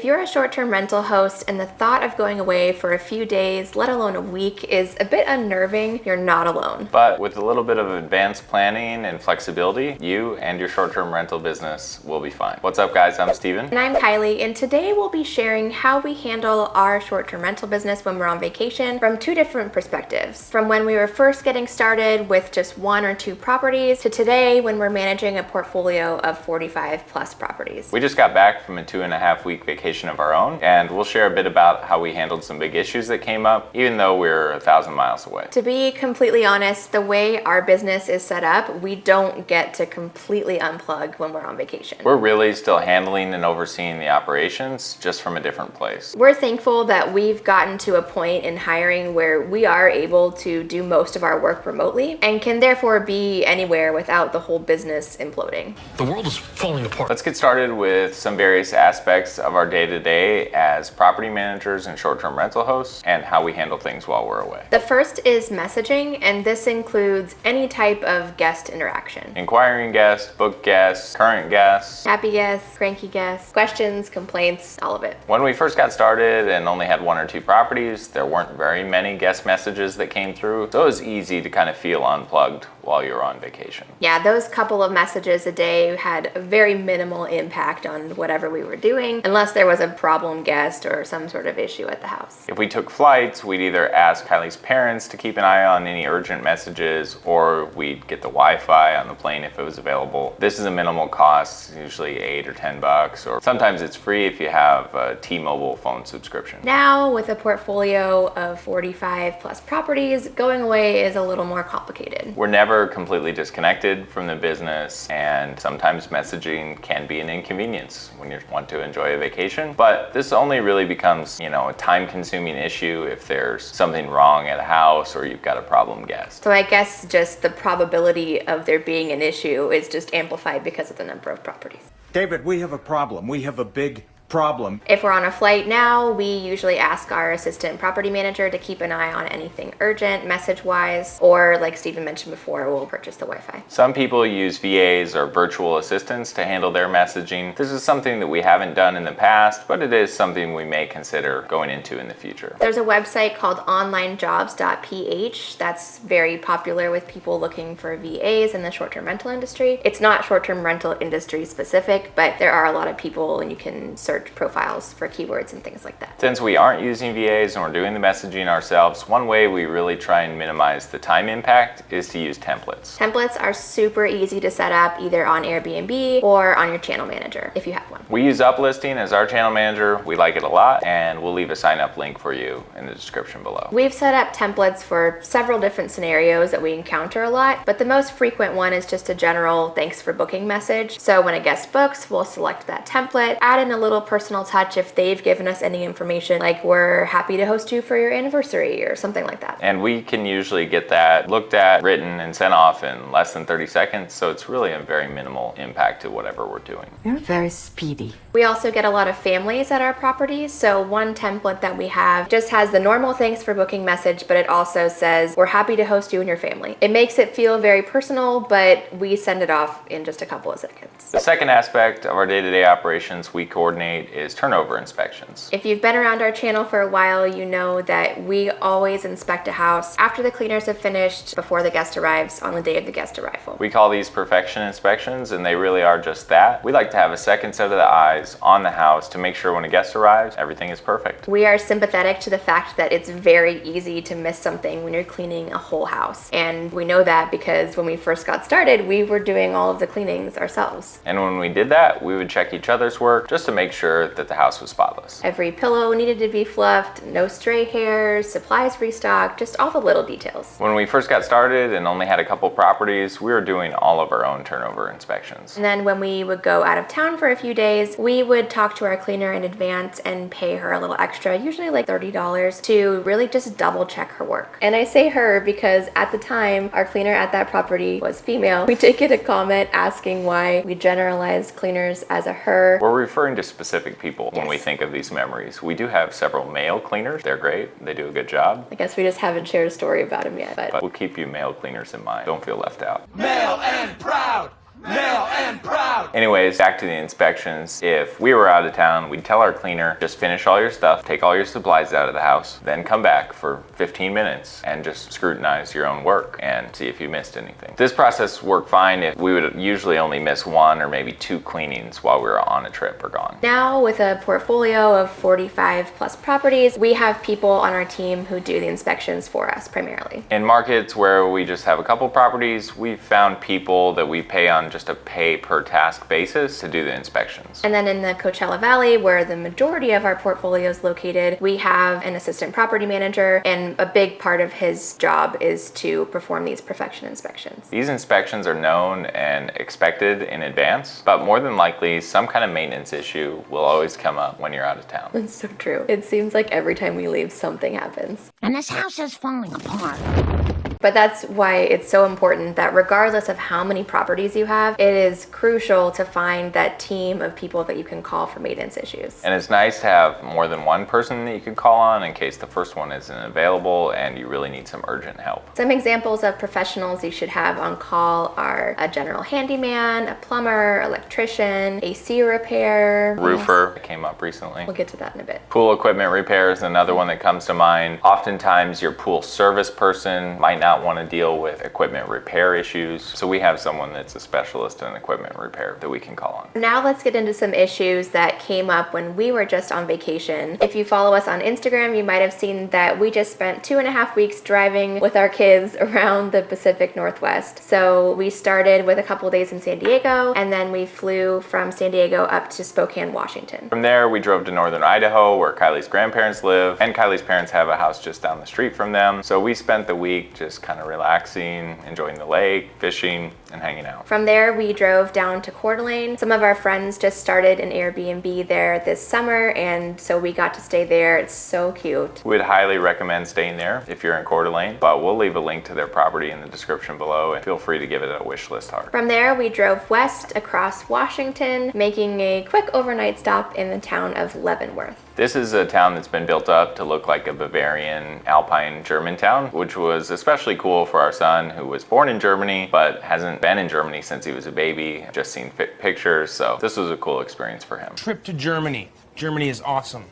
you're a short-term rental host and the thought of going away for a few days, let alone a week, is a bit unnerving, you're not alone. But with a little bit of advanced planning and flexibility, you and your short-term rental business will be fine. What's up, guys? I'm Steven. And I'm Kylie, and today we'll be sharing how we handle our short-term rental business when we're on vacation from two different perspectives. From when we were first getting started with just 1 or 2 properties to today when we're managing a portfolio of 45 plus properties. We just got back from a 2.5-week vacation of our own, and we'll share a bit about how we handled some big issues that came up, even though we're 1,000 miles away. To be completely honest, the way our business is set up, we don't get to completely unplug when we're on vacation. We're really still handling and overseeing the operations, just from a different place. We're thankful that we've gotten to a point in hiring where we are able to do most of our work remotely and can therefore be anywhere without the whole business imploding. The world is falling apart. Let's get started with some various aspects of our day-to-day as property managers and short-term rental hosts and how we handle things while we're away. The first is messaging, and this includes any type of guest interaction. Inquiring guests, booked guests, current guests, Happy guests, cranky guests, questions, complaints, all of it. When we first got started and only had 1 or 2 properties, there weren't very many guest messages that came through, so it was easy to kind of feel unplugged while you were on vacation. Yeah, those couple of messages a day had a very minimal impact on whatever we were doing, unless there was a problem guest or some sort of issue at the house. If we took flights, we'd either ask Kylie's parents to keep an eye on any urgent messages, or we'd get the Wi-Fi on the plane if it was available. This is a minimal cost, usually $8 or $10, or sometimes it's free if you have a T-Mobile phone subscription. Now, with a portfolio of 45 plus properties, going away is a little more complicated. We're never completely disconnected from the business, and sometimes messaging can be an inconvenience when you want to enjoy a vacation, but this only really becomes, a time-consuming issue if there's something wrong at a house or you've got a problem guest. So I guess just the probability of there being an issue is just amplified because of the number of properties. David, we have a problem. We have a big problem. If we're on a flight now, we usually ask our assistant property manager to keep an eye on anything urgent, message-wise, or like Steven mentioned before, we'll purchase the Wi-Fi. Some people use VAs or virtual assistants to handle their messaging. This is something that we haven't done in the past, but it is something we may consider going into in the future. There's a website called onlinejobs.ph that's very popular with people looking for VAs in the short-term rental industry. It's not short-term rental industry specific, but there are a lot of people and you can search profiles for keywords and things like that. Since we aren't using VAs and we're doing the messaging ourselves, one way we really try and minimize the time impact is to use templates. Templates are super easy to set up either on Airbnb or on your channel manager if you have one. We use Uplisting as our channel manager. We like it a lot, and we'll leave a sign up link for you in the description below. We've set up templates for several different scenarios that we encounter a lot, but the most frequent one is just a general thanks for booking message. So when a guest books, we'll select that template, add in a little personal touch if they've given us any information, like we're happy to host you for your anniversary or something like that. And we can usually get that looked at, written, and sent off in less than 30 seconds, so it's really a very minimal impact to whatever we're doing. You're very speedy. We also get a lot of families at our properties, so one template that we have just has the normal thanks for booking message, but it also says we're happy to host you and your family. It makes it feel very personal, but we send it off in just a couple of seconds. The second aspect of our day-to-day operations we coordinate is turnover inspections. If you've been around our channel for a while, you know that we always inspect a house after the cleaners have finished, before the guest arrives, on the day of the guest arrival. We call these perfection inspections, and they really are just that. We like to have a second set of the eyes on the house to make sure when a guest arrives, everything is perfect. We are sympathetic to the fact that it's very easy to miss something when you're cleaning a whole house. And we know that because when we first got started, we were doing all of the cleanings ourselves. And when we did that, we would check each other's work just to make sure that the house was spotless. Every pillow needed to be fluffed, no stray hairs, supplies restocked, just all the little details. When we first got started and only had a couple properties, we were doing all of our own turnover inspections. And then when we would go out of town for a few days, we would talk to our cleaner in advance and pay her a little extra, usually like $30, to really just double check her work. And I say her because at the time, our cleaner at that property was female. We did get a comment asking why we generalized cleaners as a her. We're referring to specific people when we think of these memories. We do have several male cleaners. They're great. They do a good job. I guess we just haven't shared a story about them yet, but We'll keep you male cleaners in mind. Don't feel left out. Male and proud! Male and proud! out! Anyways, back to the inspections. If we were out of town, we'd tell our cleaner, just finish all your stuff, take all your supplies out of the house, then come back for 15 minutes and just scrutinize your own work and see if you missed anything. This process worked fine if we would usually only miss 1 or maybe 2 cleanings while we were on a trip or gone. Now, with a portfolio of 45 plus properties, we have people on our team who do the inspections for us primarily. In markets where we just have a couple properties, we've found people that we pay on just a pay per task basis to do the inspections. And then in the Coachella Valley, where the majority of our portfolio is located, we have an assistant property manager, and a big part of his job is to perform these perfection inspections. These inspections are known and expected in advance, but more than likely, some kind of maintenance issue will always come up when you're out of town. That's so true. It seems like every time we leave, something happens. And this house is falling apart. But that's why it's so important that regardless of how many properties you have, it is crucial to find that team of people that you can call for maintenance issues. And it's nice to have more than one person that you could call on in case the first one isn't available and you really need some urgent help. Some examples of professionals you should have on call are a general handyman, a plumber, electrician, AC repair, Roofer came up recently. We'll get to that in a bit. Pool equipment repair is another one that comes to mind. Oftentimes your pool service person might not want to deal with equipment repair issues, so we have someone that's a specialist in equipment repair that we can call on. Now let's get into some issues that came up when we were just on vacation. If you follow us on Instagram, you might have seen that we just spent 2.5 weeks driving with our kids around the Pacific Northwest. So we started with a couple days in San Diego, and then we flew from San Diego up to Spokane, Washington. From there, we drove to northern Idaho, where Kylie's grandparents live, and Kylie's parents have a house just down the street from them. So we spent the week just kind of relaxing, enjoying the lake, fishing, and hanging out. From there, we drove down to Coeur d'Alene. Some of our friends just started an Airbnb there this summer, and so we got to stay there. It's so cute. We'd highly recommend staying there if you're in Coeur d'Alene, but we'll leave a link to their property in the description below, and feel free to give it a wish list heart. From there, we drove west across Washington, making a quick overnight stop in the town of Leavenworth. This is a town that's been built up to look like a Bavarian, Alpine German town, which was especially cool for our son, who was born in Germany, but hasn't been in Germany since he was a baby, just seen pictures, so this was a cool experience for him. Trip to Germany. Germany is awesome.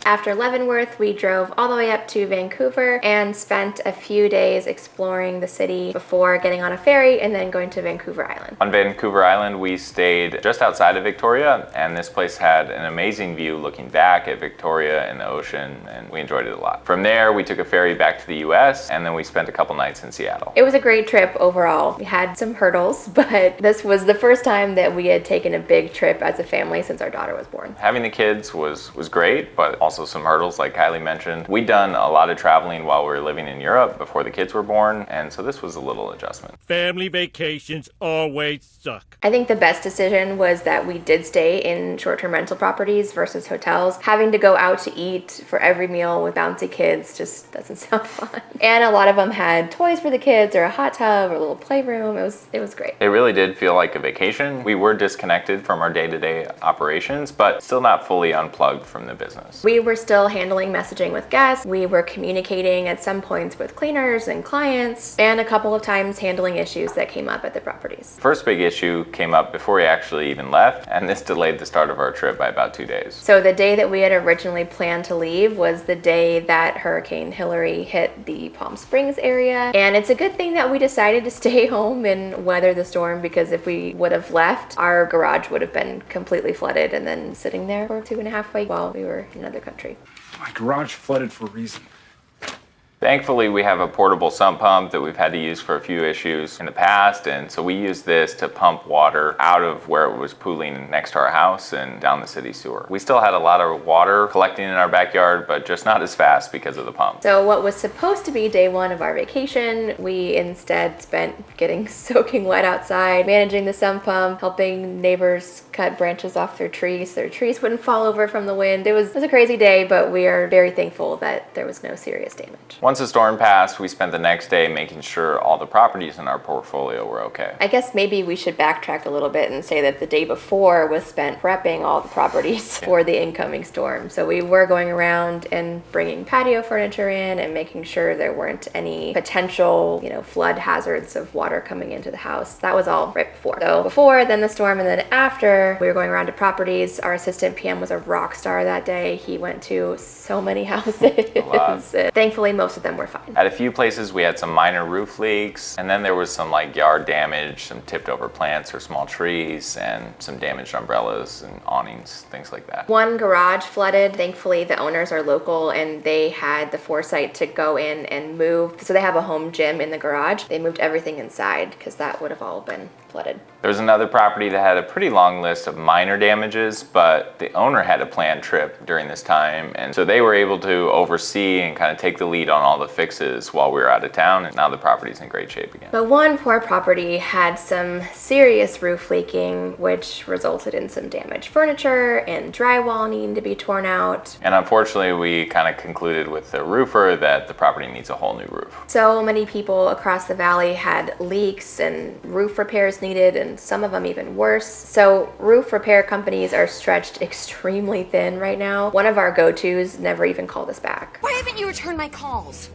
After Leavenworth, we drove all the way up to Vancouver and spent a few days exploring the city before getting on a ferry and then going to Vancouver Island. On Vancouver Island, we stayed just outside of Victoria, and this place had an amazing view looking back at Victoria and the ocean, and we enjoyed it a lot. From there, we took a ferry back to the US, and then we spent a couple nights in Seattle. It was a great trip overall. We had some hurdles, but this was the first time that we had taken a big trip as a family since our daughter was born. Having the kids was great, but also some hurdles like Kylie mentioned. We'd done a lot of traveling while we were living in Europe before the kids were born, and so this was a little adjustment. Family vacations always suck. I think the best decision was that we did stay in short-term rental properties versus hotels. Having to go out to eat for every meal with bouncy kids just doesn't sound fun. And a lot of them had toys for the kids or a hot tub or a little playroom. It was great. It really did feel like a vacation. We were disconnected from our day-to-day operations, but still not fully unplugged from the business. We were still handling messaging with guests. We were communicating at some points with cleaners and clients, and a couple of times handling issues that came up at the properties. First big issue came up before we actually even left, and this delayed the start of our trip by about 2 days. So the day that we had originally planned to leave was the day that Hurricane Hillary hit the Palm Springs area, and it's a good thing that we decided to stay home and weather the storm, because if we would have left, our garage would have been completely flooded and then sitting there for 2.5 weeks while we were in another country. My garage flooded for a reason. Thankfully, we have a portable sump pump that we've had to use for a few issues in the past, and so we used this to pump water out of where it was pooling next to our house and down the city sewer. We still had a lot of water collecting in our backyard, but just not as fast because of the pump. So what was supposed to be day one of our vacation, we instead spent getting soaking wet outside, managing the sump pump, helping neighbors cut branches off their trees so their trees wouldn't fall over from the wind. It was a crazy day, but we are very thankful that there was no serious damage. Once Once the storm passed, we spent the next day making sure all the properties in our portfolio were okay. I guess maybe we should backtrack a little bit and say that the day before was spent prepping all the properties for the incoming storm. So we were going around and bringing patio furniture in and making sure there weren't any potential, flood hazards of water coming into the house. That was all right before. So before, then the storm, and then after, we were going around to properties. Our assistant PM was a rock star that day. He went to so many houses. Thankfully, most of them were fine. At a few places, we had some minor roof leaks, and then there was some yard damage, some tipped over plants or small trees, and some damaged umbrellas and awnings, things like that. One garage flooded. Thankfully, the owners are local and they had the foresight to go in and move. So they have a home gym in the garage. They moved everything inside because that would have all been flooded. There was another property that had a pretty long list of minor damages, but the owner had a planned trip during this time, and so they were able to oversee and kind of take the lead on all the fixes while we were out of town, and now the property's in great shape again. But one poor property had some serious roof leaking, which resulted in some damaged furniture and drywall needing to be torn out. And unfortunately, we kind of concluded with the roofer that the property needs a whole new roof. So many people across the valley had leaks and roof repairs needed, and some of them even worse. So roof repair companies are stretched extremely thin right now. One of our go-tos never even called us back. Why haven't you returned my calls?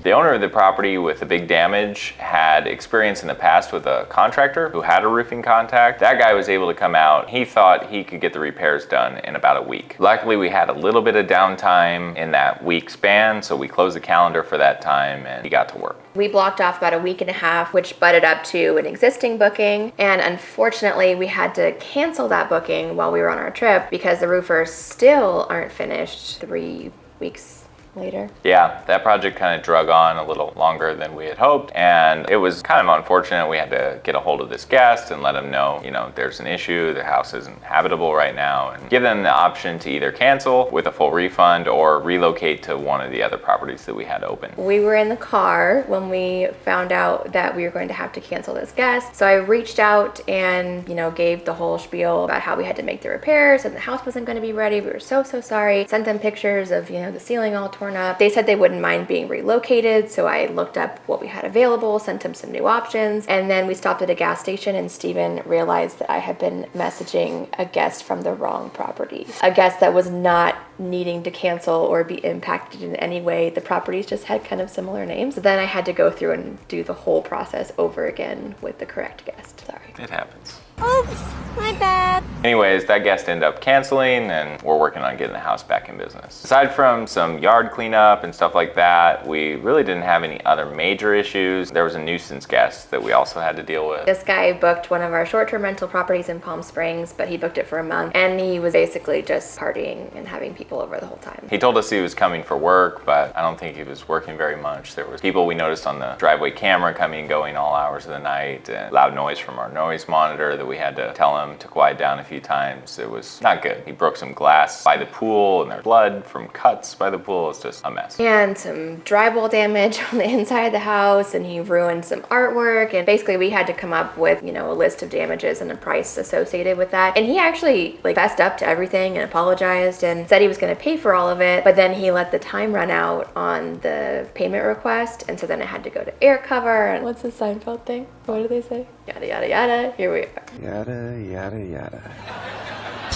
The owner of the property with the big damage had experience in the past with a contractor who had a roofing contact. That guy was able to come out. He thought he could get the repairs done in about a week. Luckily, we had a little bit of downtime in that week span, so we closed the calendar for that time and he got to work. We blocked off about a week and a half, which butted up to an existing booking. And unfortunately, we had to cancel that booking while we were on our trip because the roofers still aren't finished 3 weeks later. Yeah, that project kind of drug on a little longer than we had hoped, and it was kind of unfortunate. We had to get a hold of this guest and let him know, there's an issue, the house isn't habitable right now, and give them the option to either cancel with a full refund or relocate to one of the other properties that we had open. We were in the car when we found out that we were going to have to cancel this guest. So I reached out and, gave the whole spiel about how we had to make the repairs and the house wasn't going to be ready. We were so sorry. Sent them pictures of, the ceiling all torn up. They said they wouldn't mind being relocated, so I looked up what we had available, sent them some new options, and then we stopped at a gas station and Steven realized that I had been messaging a guest from the wrong property. A guest that was not needing to cancel or be impacted in any way. The properties just had kind of similar names. So then I had to go through and do the whole process over again with the correct guest. Sorry. It happens. Oops, my bad. Anyways, that guest ended up canceling and we're working on getting the house back in business. Aside from some yard cleanup and stuff like that, we really didn't have any other major issues. There was a nuisance guest that we also had to deal with. This guy booked one of our short-term rental properties in Palm Springs, but he booked it for a month and he was basically just partying and having people over the whole time. He told us he was coming for work, but I don't think he was working very much. There was people we noticed on the driveway camera coming and going all hours of the night, and loud noise from our noise monitor that we had to tell him to quiet down a few times. It was not good. He broke some glass by the pool and there's blood from cuts by the pool. It's just a mess. And some drywall damage on the inside of the house, and he ruined some artwork, and basically we had to come up with, a list of damages and a price associated with that. And he actually fessed up to everything and apologized and said he was going to pay for all of it, but then he let the time run out on the payment request, and so then it had to go to air cover. And what's the Seinfeld thing? What do they say? Yada yada yada. Here we are. Yada, yada, yada.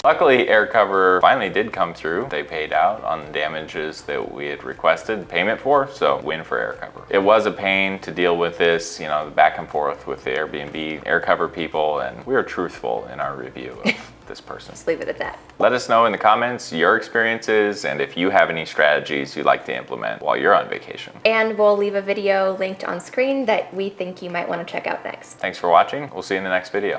Luckily, air cover finally did come through. They paid out on the damages that we had requested payment for, so win for air cover. It was a pain to deal with this, the back and forth with the Airbnb air cover people, and we were truthful in our review of this person. Just leave it at that. Let us know in the comments your experiences and if you have any strategies you'd like to implement while you're on vacation. And we'll leave a video linked on screen that we think you might want to check out next. Thanks for watching. We'll see you in the next video.